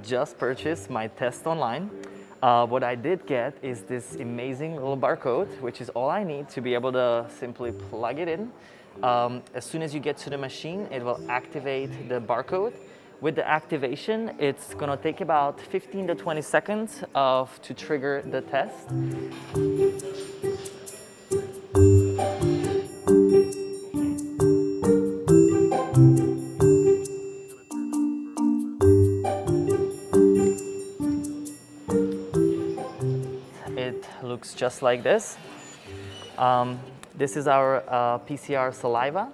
just purchased my test online. What I did get is this amazing little barcode, which is all I need to be able to simply plug it in. As soon as you get to the machine, it will activate the barcode. With the activation, it's gonna take about 15 to 20 seconds to trigger the test. It looks just like this. This is our PCR saliva.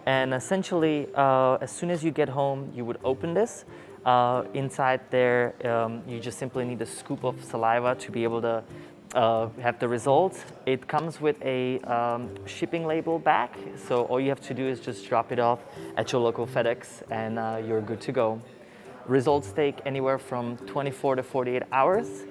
And essentially, as soon as you get home, you would open this. Inside there, you just simply need a scoop of saliva to be able to have the results. It comes with a shipping label back, so all you have to do is just drop it off at your local FedEx and you're good to go. Results take anywhere from 24 to 48 hours.